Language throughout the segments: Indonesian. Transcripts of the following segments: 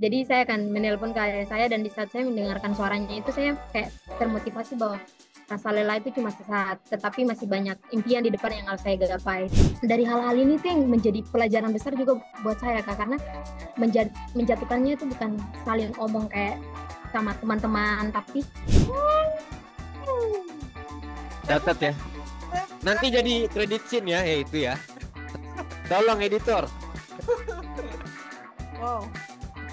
Jadi saya akan menelpon ke ayah saya dan di saat saya mendengarkan suaranya itu saya kayak termotivasi bahwa rasa lelah itu cuma sesaat, tetapi masih banyak impian di depan yang harus saya gapai. Dari hal-hal ini tuh yang menjadi pelajaran besar juga buat saya Kak, karena menjatuhkannya itu bukan saling omong kayak sama teman-teman, tapi Catat ya. Nanti jadi credit scene ya, itu ya. Tolong editor. Wow,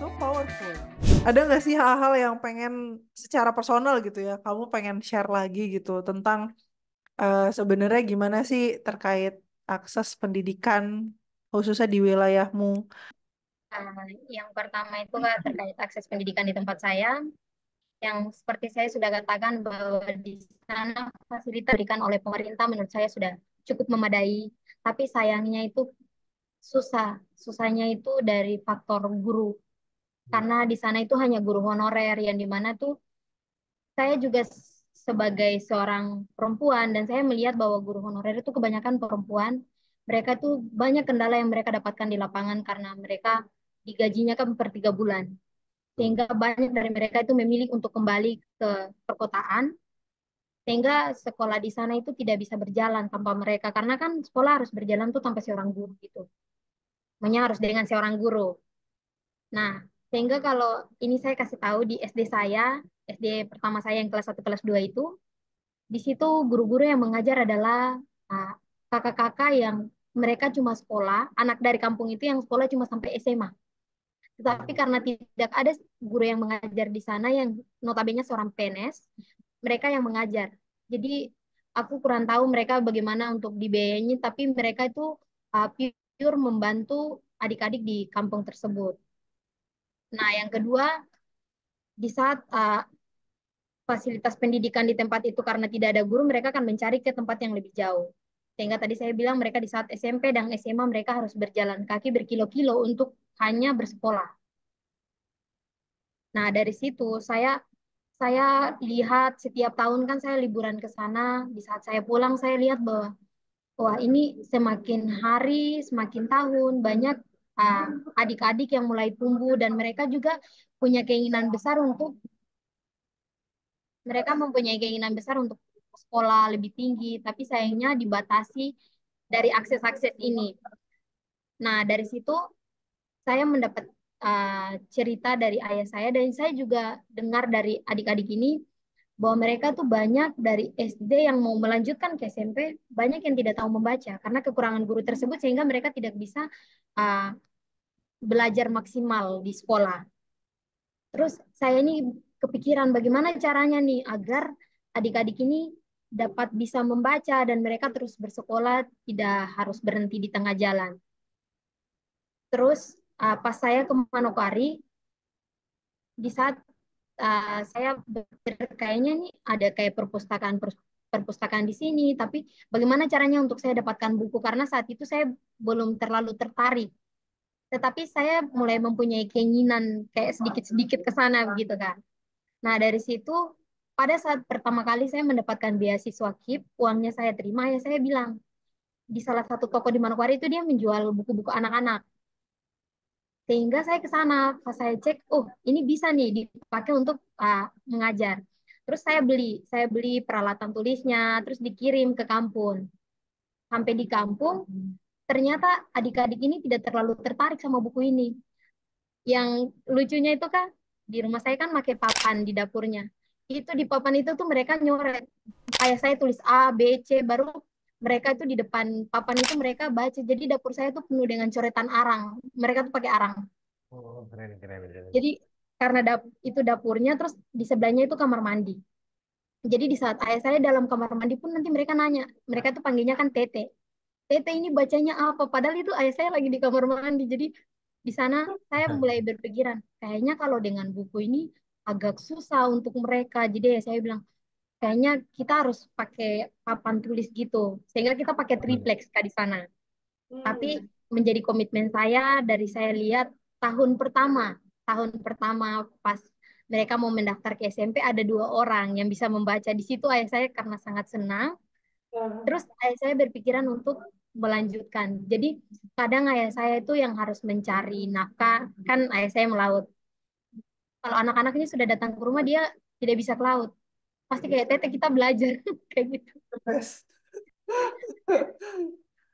so powerful. Ada nggak sih hal-hal yang pengen secara personal gitu ya, kamu pengen share lagi gitu tentang sebenarnya gimana sih terkait akses pendidikan khususnya di wilayahmu? yang pertama itu Kak, terkait akses pendidikan di tempat saya, yang seperti saya sudah katakan bahwa di sana fasilitas diberikan oleh pemerintah menurut saya sudah cukup memadai, tapi sayangnya itu susahnya itu dari faktor guru, karena di sana itu hanya guru honorer yang dimana tuh saya juga sebagai seorang perempuan dan saya melihat bahwa guru honorer itu kebanyakan perempuan, mereka tuh banyak kendala yang mereka dapatkan di lapangan karena mereka digajinya kan per 3 bulan, sehingga banyak dari mereka itu memilih untuk kembali ke perkotaan, sehingga sekolah di sana itu tidak bisa berjalan tanpa mereka karena kan sekolah harus berjalan tuh tanpa seorang guru gitu, makanya harus dengan seorang guru. Nah, sehingga kalau ini saya kasih tahu di SD saya, SD pertama saya yang kelas 1 kelas 2 itu, di situ guru-guru yang mengajar adalah ah, kakak-kakak yang mereka cuma sekolah, anak dari kampung itu yang sekolah cuma sampai SMA. Tetapi karena tidak ada guru yang mengajar di sana yang notabene seorang PNS, mereka yang mengajar. Jadi aku kurang tahu mereka bagaimana untuk dibiayainya, tapi mereka itu pure membantu adik-adik di kampung tersebut. Nah, yang kedua, di saat fasilitas pendidikan di tempat itu karena tidak ada guru, mereka akan mencari ke tempat yang lebih jauh. Sehingga tadi saya bilang mereka di saat SMP dan SMA mereka harus berjalan kaki berkilo-kilo untuk hanya bersekolah. Nah, dari situ saya lihat setiap tahun kan saya liburan ke sana. Di saat saya pulang saya lihat bahwa wah ini semakin hari, semakin tahun banyak ah, adik-adik yang mulai tumbuh dan mereka juga punya keinginan besar untuk mereka mempunyai keinginan besar untuk sekolah lebih tinggi, tapi sayangnya dibatasi dari akses-akses ini. Nah, dari situ saya mendapat cerita dari ayah saya dan saya juga dengar dari adik-adik ini bahwa mereka tuh banyak dari SD yang mau melanjutkan ke SMP, banyak yang tidak tahu membaca karena kekurangan guru tersebut sehingga mereka tidak bisa uh, belajar maksimal di sekolah. Terus saya ini kepikiran bagaimana caranya nih agar adik-adik ini dapat bisa membaca dan mereka terus bersekolah, tidak harus berhenti di tengah jalan. Terus pas saya ke Manokwari, di saat saya kayaknya nih ada kayak perpustakaan di sini, tapi bagaimana caranya untuk saya dapatkan buku karena saat itu saya belum terlalu tertarik. Tetapi saya mulai mempunyai keinginan kayak sedikit-sedikit ke sana begitu kan. Nah, dari situ pada saat pertama kali saya mendapatkan beasiswa KIP, uangnya saya terima, ya saya bilang, di salah satu toko di Manokwari itu dia menjual buku-buku anak-anak. Sehingga saya ke sana, pas saya cek, oh ini bisa nih dipakai untuk mengajar. Terus saya beli peralatan tulisnya, terus dikirim ke kampung. Sampai di kampung, ternyata adik-adik ini tidak terlalu tertarik sama buku ini. Yang lucunya itu kan di rumah saya kan pakai papan di dapurnya. Itu di papan itu tuh mereka nyoret. Ayah saya tulis A, B, C, baru mereka itu di depan papan itu mereka baca. Jadi dapur saya tuh penuh dengan coretan arang. Mereka tuh pakai arang. Oh, keren, keren, keren. Jadi karena itu dapurnya, terus di sebelahnya itu kamar mandi. Jadi di saat ayah saya dalam kamar mandi pun nanti mereka nanya, mereka tuh panggilnya kan Tete. Tete ini bacanya apa? Padahal itu ayah saya lagi di kamar mandi. Jadi di sana saya mulai berpikiran, kayaknya kalau dengan buku ini agak susah untuk mereka. Jadi ya saya bilang, kayaknya kita harus pakai papan tulis gitu. Sehingga kita pakai triplex Kak di sana. Tapi Hmm. menjadi komitmen saya dari saya lihat tahun pertama pas mereka mau mendaftar ke SMP ada 2 orang yang bisa membaca. Di situ ayah saya karena sangat senang. Terus ayah saya berpikiran untuk melanjutkan. Jadi kadang ayah saya itu yang harus mencari nafkah, kan ayah saya melaut. kalau anak-anaknya sudah datang ke rumah dia tidak bisa ke laut. Pasti kayak Tete kita belajar kayak gitu. Best.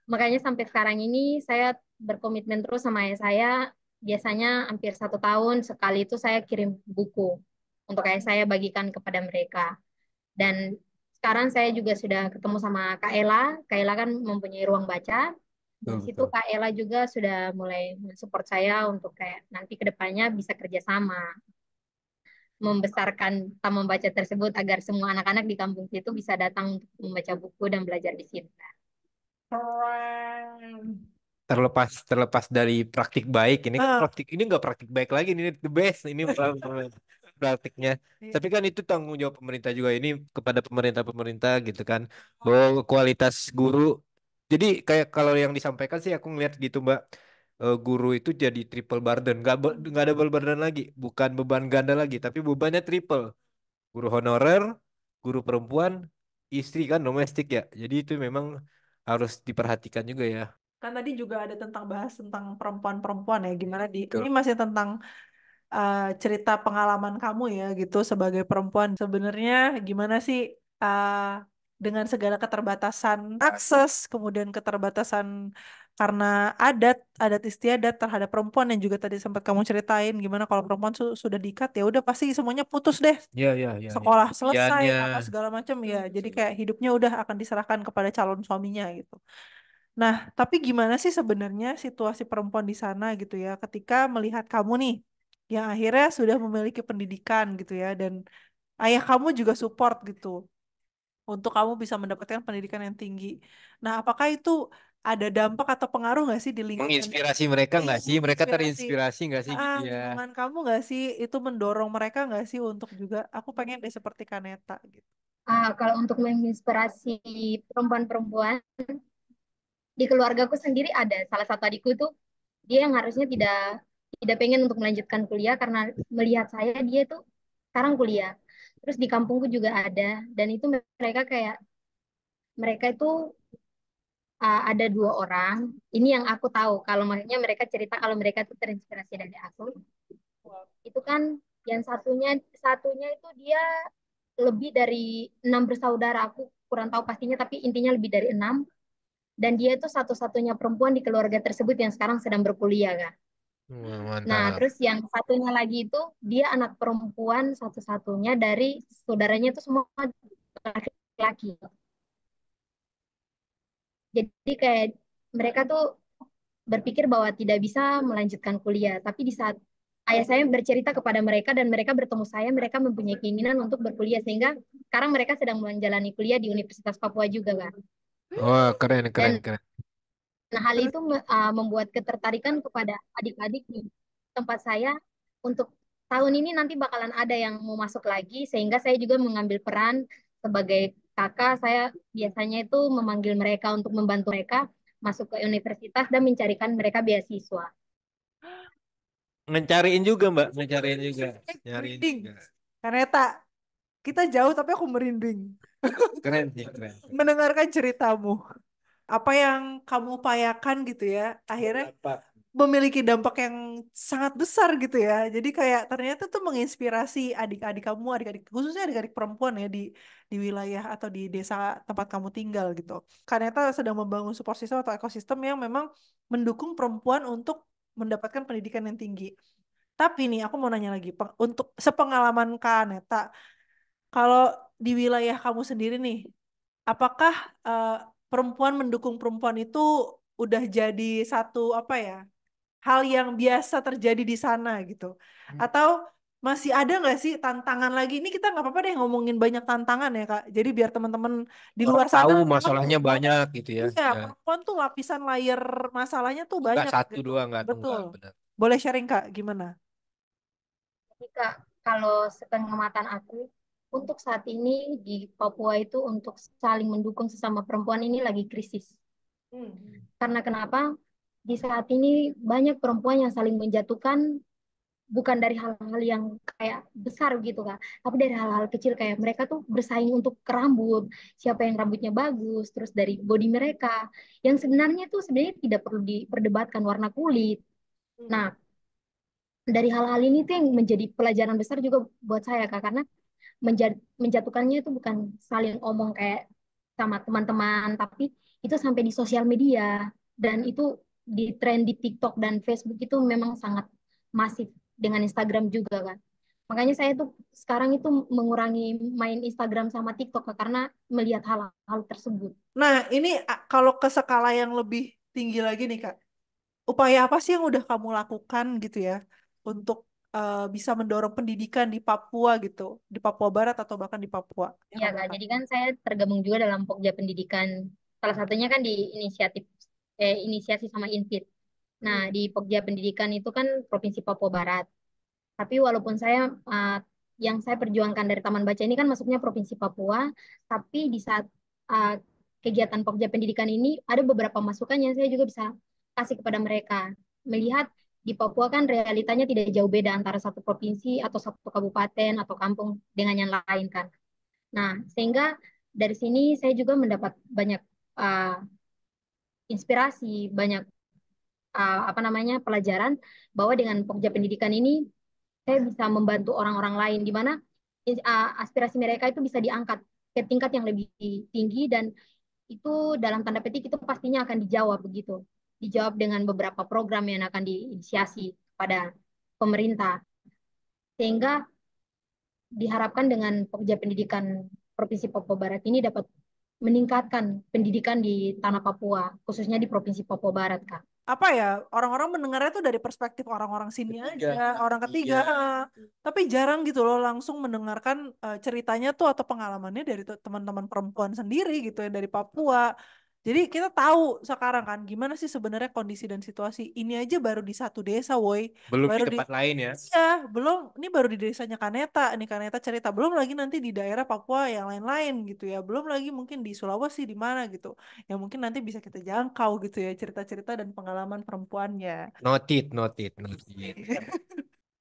Makanya sampai sekarang ini saya berkomitmen terus sama ayah saya. Biasanya hampir 1 tahun sekali itu saya kirim buku untuk ayah saya bagikan kepada mereka. Dan sekarang saya juga sudah ketemu sama Kak Ella. Kak Ella kan mempunyai ruang baca. Di Betul, situ betul. Kak Ella juga sudah mulai mensupport saya untuk kayak nanti ke depannya bisa kerjasama membesarkan taman baca tersebut agar semua anak-anak di kampung situ bisa datang untuk membaca buku dan belajar di situ. Keren. Terlepas terlepas dari praktik baik, ini kan Ah, praktik ini nggak praktik baik lagi, ini the best ini praktiknya. iya. Tapi kan itu tanggung jawab pemerintah juga ini kepada pemerintah-pemerintah gitu kan, bahwa kualitas guru. Jadi kayak kalau yang disampaikan sih aku ngeliat gitu Mbak, guru itu jadi triple burden, nggak double burden lagi, bukan beban ganda lagi, tapi bebannya triple. Guru honorer, guru perempuan, istri kan domestik ya. Jadi itu memang harus diperhatikan juga ya. Kan tadi juga ada tentang bahas tentang perempuan-perempuan ya, gimana ini Betul. masih tentang cerita pengalaman kamu ya gitu sebagai perempuan. Sebenarnya gimana sih uh, dengan segala keterbatasan akses, kemudian keterbatasan karena adat istiadat terhadap perempuan yang juga tadi sempat kamu ceritain, gimana kalau perempuan sudah diikat ya udah pasti semuanya putus deh. Ya, ya, ya, ya. Sekolah selesai Impiannya. apa segala macam ya. Jadi kayak hidupnya udah akan diserahkan kepada calon suaminya gitu. Nah, tapi gimana sih sebenarnya situasi perempuan di sana gitu ya, ketika melihat kamu nih, yang akhirnya sudah memiliki pendidikan gitu ya, dan ayah kamu juga support gitu, untuk kamu bisa mendapatkan pendidikan yang tinggi. Nah, apakah itu ada dampak atau pengaruh nggak sih di lingkungan? Menginspirasi mereka nggak sih? Mereka Inspirasi. terinspirasi nggak sih gitu ya? Lingkungan kamu nggak sih, itu mendorong mereka nggak sih untuk juga, aku pengen deh seperti Kaneta gitu. Kalau untuk menginspirasi perempuan-perempuan di keluargaku sendiri ada salah satu adikku tuh dia yang harusnya tidak tidak pengen untuk melanjutkan kuliah karena melihat saya dia tuh sekarang kuliah. Terus di kampungku juga ada dan itu mereka kayak mereka itu ada 2 orang. Ini yang aku tahu kalau maksudnya mereka cerita kalau mereka tuh terinspirasi dari aku. Itu kan yang satunya itu dia lebih dari 6 bersaudara. Aku kurang tahu pastinya tapi intinya lebih dari 6. Dan dia itu satu-satunya perempuan di keluarga tersebut yang sekarang sedang berkuliah kan. Wah, Nah, mantap. terus yang satunya lagi itu dia anak perempuan satu-satunya dari saudaranya itu semua laki-laki. Jadi kayak mereka tuh berpikir bahwa tidak bisa melanjutkan kuliah. Tapi di saat ayah saya bercerita kepada mereka dan mereka bertemu saya, mereka mempunyai keinginan untuk berkuliah sehingga sekarang mereka sedang menjalani kuliah di Universitas Papua juga kan. Wah, keren, keren, Dan keren. nah, hal Terus itu membuat ketertarikan kepada adik-adik di tempat saya untuk tahun ini nanti bakalan ada yang mau masuk lagi, sehingga saya juga mengambil peran sebagai kakak. Saya biasanya itu memanggil mereka untuk membantu mereka masuk ke universitas dan mencarikan mereka beasiswa. Ngecariin juga, Mbak. Ngecariin juga. Nyariin merinding. juga. Kaneta, kita jauh tapi aku merinding Keren sih, keren. mendengarkan ceritamu. Apa yang kamu upayakan gitu ya, akhirnya Berdampak. memiliki dampak yang sangat besar gitu ya. Jadi kayak ternyata tuh menginspirasi adik-adik kamu, adik-adik khususnya adik-adik perempuan ya di wilayah atau di desa tempat kamu tinggal gitu. Ternyata sedang membangun support system atau ekosistem yang memang mendukung perempuan untuk mendapatkan pendidikan yang tinggi. Tapi nih aku mau nanya lagi, untuk sepengalaman Kak Neta, kalau di wilayah kamu sendiri nih, apakah eh, perempuan mendukung perempuan itu udah jadi satu apa ya, hal yang biasa terjadi di sana gitu? Atau masih ada nggak sih tantangan lagi? Ini kita nggak apa-apa deh ngomongin banyak tantangan ya Kak. Jadi biar teman-teman di luar sana Tahu tahu masalahnya bahwa banyak gitu ya. iya, Ya. perempuan tuh lapisan layer masalahnya tuh Nggak banyak satu gitu. dua, nggak Betul. tunggal, benar. Boleh sharing Kak, gimana? Jadi Kak, kalau sepengamatan aku, untuk saat ini di Papua itu untuk saling mendukung sesama perempuan ini lagi krisis. Hmm. Karena kenapa? Di saat ini banyak perempuan yang saling menjatuhkan bukan dari hal-hal yang kayak besar gitu Kak, tapi dari hal-hal kecil kayak mereka tuh bersaing untuk ke rambut, siapa yang rambutnya bagus, terus dari body mereka, yang sebenarnya tuh sebenarnya tidak perlu diperdebatkan warna kulit. Hmm. Nah, dari hal-hal ini tuh yang menjadi pelajaran besar juga buat saya Kak, karena menjatuhkannya itu bukan saling omong kayak sama teman-teman, tapi itu sampai di sosial media dan itu di tren di TikTok dan Facebook itu memang sangat masif dengan Instagram juga kan. Makanya saya tuh sekarang itu mengurangi main Instagram sama TikTok Kak, karena melihat hal-hal tersebut. Nah, ini kalau ke skala yang lebih tinggi lagi nih Kak, upaya apa sih yang udah kamu lakukan gitu ya untuk bisa mendorong pendidikan di Papua gitu, di Papua Barat atau bahkan di Papua yang Ya kamu Kak, lakukan? jadi kan saya tergabung juga dalam Pokja Pendidikan. Salah satunya kan di inisiasi sama Infit. Nah, Hmm. di Pokja Pendidikan itu kan Provinsi Papua Barat. Tapi walaupun saya yang saya perjuangkan dari Taman Baca ini kan masuknya Provinsi Papua, tapi di saat uh, kegiatan Pokja Pendidikan ini ada beberapa masukan yang saya juga bisa kasih kepada mereka. Melihat di Papua kan realitanya tidak jauh beda antara satu provinsi atau satu kabupaten atau kampung dengan yang lain kan. Nah, sehingga dari sini saya juga mendapat banyak uh, inspirasi, banyak apa namanya pelajaran bahwa dengan Pokja Pendidikan ini saya bisa membantu orang-orang lain di mana aspirasi mereka itu bisa diangkat ke tingkat yang lebih tinggi dan itu dalam tanda petik itu pastinya akan dijawab begitu. Dijawab dengan beberapa program yang akan diinisiasi pada pemerintah. Sehingga diharapkan dengan Pokja Pendidikan Provinsi Papua Barat ini dapat meningkatkan pendidikan di tanah Papua, khususnya di Provinsi Papua Barat, Kak. Apa ya, orang-orang mendengarnya tuh dari perspektif orang-orang sini aja, orang ketiga, Iya. tapi jarang gitu loh langsung mendengarkan ceritanya tuh atau pengalamannya dari teman-teman perempuan sendiri gitu ya dari Papua. Jadi kita tahu sekarang kan gimana sih sebenarnya kondisi dan situasi ini aja baru di satu desa, woi, Belum di baru di tempat lain ya. ya belum ini baru di desanya Kaneta, ini Kaneta cerita belum lagi nanti di daerah Papua yang lain-lain gitu ya, belum lagi mungkin di Sulawesi di mana gitu yang mungkin nanti bisa kita jangkau gitu ya cerita-cerita dan pengalaman perempuannya. Noted, noted, noted.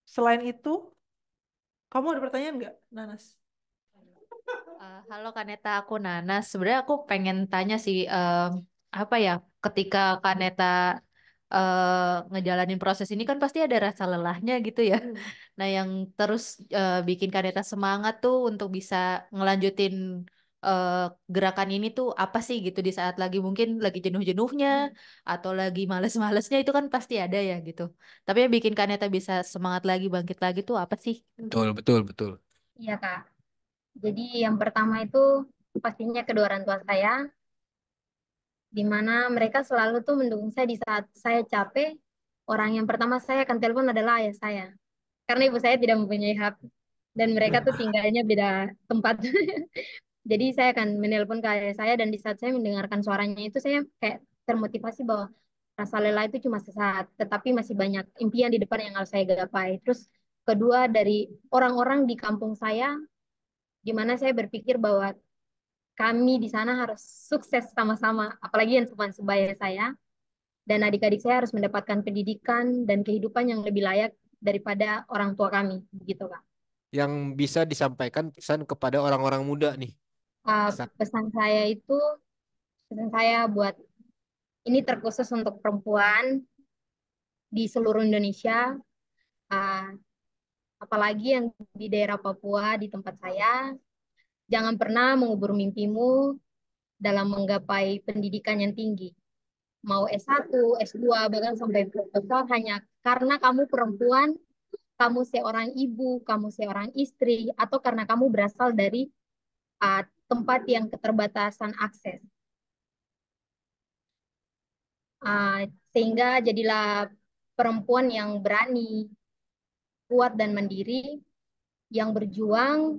Selain itu, kamu ada pertanyaan nggak, Nanas? Halo Kaneta, aku Nana. Sebenarnya aku pengen tanya sih, apa ya, ketika Kaneta ngejalanin proses ini kan pasti ada rasa lelahnya gitu ya. Nah, yang terus bikin Kaneta semangat tuh untuk bisa ngelanjutin eh, gerakan ini tuh apa sih gitu di saat lagi mungkin lagi jenuh-jenuhnya atau lagi males-malesnya itu kan pasti ada ya gitu. Tapi yang bikin Kaneta bisa semangat lagi, bangkit lagi tuh apa sih? Betul, betul, betul. Iya, Kak. Jadi yang pertama itu pastinya kedua orang tua saya, di mana mereka selalu tuh mendukung saya di saat saya capek. Orang yang pertama saya akan telepon adalah ayah saya. Karena ibu saya tidak mempunyai HP. Dan mereka tuh tinggalnya beda tempat. Jadi saya akan menelpon ke ayah saya dan di saat saya mendengarkan suaranya itu saya kayak termotivasi bahwa rasa lelah itu cuma sesaat, tetapi masih banyak impian di depan yang harus saya gapai. Terus kedua dari orang-orang di kampung saya, di mana saya berpikir bahwa kami di sana harus sukses sama-sama, apalagi yang teman sebaya saya dan adik-adik saya harus mendapatkan pendidikan dan kehidupan yang lebih layak daripada orang tua kami, begitu Kak. Yang bisa disampaikan pesan kepada orang-orang muda nih. Uh, Pesan. pesan saya itu, pesan saya buat ini terkhusus untuk perempuan di seluruh Indonesia, uh, apalagi yang di daerah Papua di tempat saya, jangan pernah mengubur mimpimu dalam menggapai pendidikan yang tinggi. Mau S1, S2, bahkan sampai profesor hanya karena kamu perempuan, kamu seorang ibu, kamu seorang istri, atau karena kamu berasal dari tempat yang keterbatasan akses. Sehingga jadilah perempuan yang berani, kuat dan mandiri, yang berjuang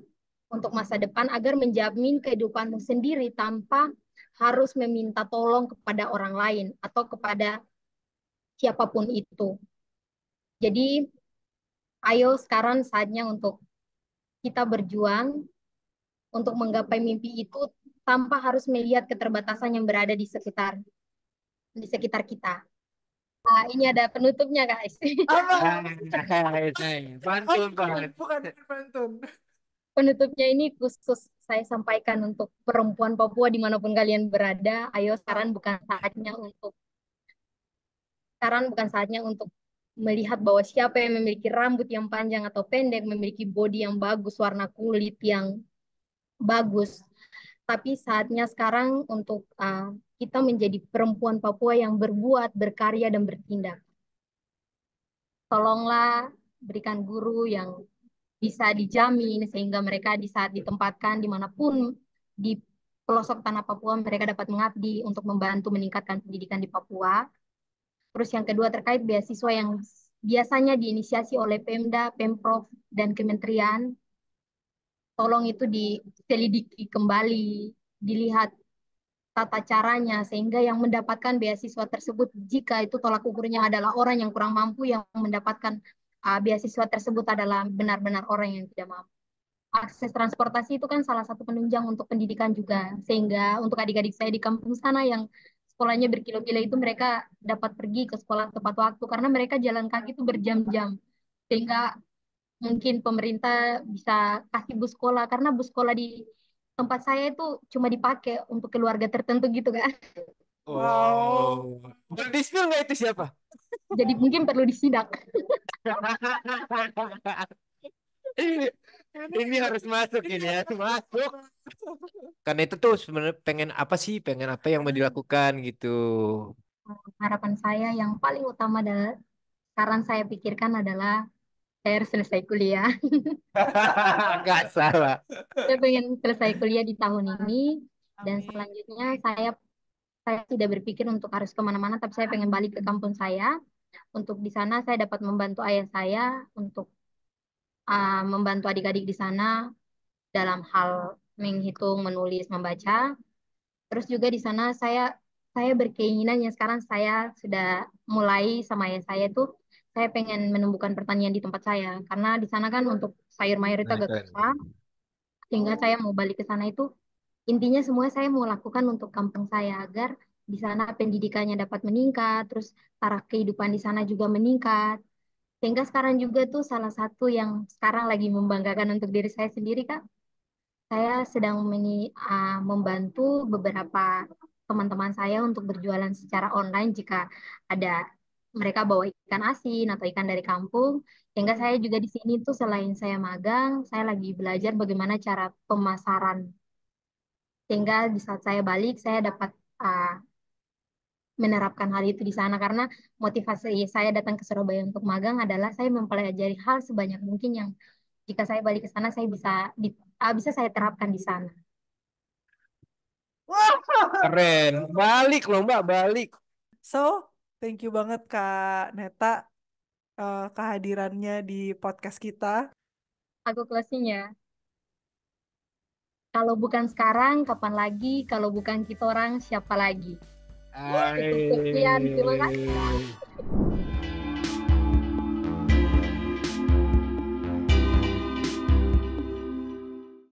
untuk masa depan agar menjamin kehidupanmu sendiri tanpa harus meminta tolong kepada orang lain atau kepada siapapun itu. Jadi, ayo sekarang saatnya untuk kita berjuang untuk menggapai mimpi itu tanpa harus melihat keterbatasan yang berada di sekitar kita. Nah, ini ada penutupnya, guys. Pantun, banget. Bukan pantun. Penutupnya ini khusus saya sampaikan untuk perempuan Papua dimanapun kalian berada. Ayo, sekarang bukan saatnya untuk melihat bahwa siapa yang memiliki rambut yang panjang atau pendek, memiliki body yang bagus, warna kulit yang bagus. Tapi saatnya sekarang untuk kita menjadi perempuan Papua yang berbuat, berkarya, dan bertindak. Tolonglah berikan guru yang bisa dijamin sehingga mereka di saat ditempatkan dimanapun di pelosok tanah Papua mereka dapat mengabdi untuk membantu meningkatkan pendidikan di Papua. Terus yang kedua terkait beasiswa yang biasanya diinisiasi oleh Pemda, Pemprov, dan Kementerian, tolong itu diselidiki kembali, dilihat tata caranya sehingga yang mendapatkan beasiswa tersebut jika itu tolak ukurnya adalah orang yang kurang mampu yang mendapatkan beasiswa tersebut adalah benar-benar orang yang tidak mampu. Akses transportasi itu kan salah satu penunjang untuk pendidikan juga sehingga untuk adik-adik saya di kampung sana yang sekolahnya berkilo-kilo itu mereka dapat pergi ke sekolah tepat waktu karena mereka jalan kaki itu berjam-jam sehingga mungkin pemerintah bisa kasih bus sekolah karena bus sekolah di tempat saya itu cuma dipakai untuk keluarga tertentu gitu kan. Oh, boleh di-spill nggak itu siapa? Jadi mungkin perlu disidak. Ini harus masuk ini ya, masuk. Karena itu tuh sebenarnya pengen apa sih, pengen apa yang mau dilakukan gitu. Harapan saya yang paling utama adalah sekarang saya pikirkan adalah saya harus selesai kuliah. Nggak salah. Saya pengen selesai kuliah di tahun ini dan Amin. selanjutnya saya tidak berpikir untuk harus kemana-mana, tapi saya pengen balik ke kampung saya. Untuk di sana saya dapat membantu ayah saya untuk membantu adik-adik di sana dalam hal menghitung, menulis, membaca. Terus juga di sana saya berkeinginan yang sekarang saya sudah mulai sama ayah saya tuh saya pengen menumbuhkan pertanian di tempat saya karena di sana kan untuk sayur mayur itu Nah, agak keren. susah sehingga saya mau balik ke sana itu intinya semua saya mau lakukan untuk kampung saya agar di sana pendidikannya dapat meningkat, terus taraf kehidupan di sana juga meningkat. Sehingga sekarang juga tuh salah satu yang sekarang lagi membanggakan untuk diri saya sendiri, Kak. Saya sedang membantu beberapa teman-teman saya untuk berjualan secara online jika ada mereka bawa ikan asin atau ikan dari kampung. Sehingga saya juga di sini tuh selain saya magang, saya lagi belajar bagaimana cara pemasaran sehingga di saat saya balik saya dapat uh, menerapkan hal itu di sana karena motivasi saya datang ke Surabaya untuk magang adalah saya mempelajari hal sebanyak mungkin yang jika saya balik ke sana saya bisa saya terapkan di sana. Keren. Balik loh Mbak, balik. So, thank you banget Kak Neta kehadirannya di podcast kita. Aku closing ya. Kalau bukan sekarang, kapan lagi? Kalau bukan kita orang, siapa lagi? Cukup sekian, terima kasih. Hai.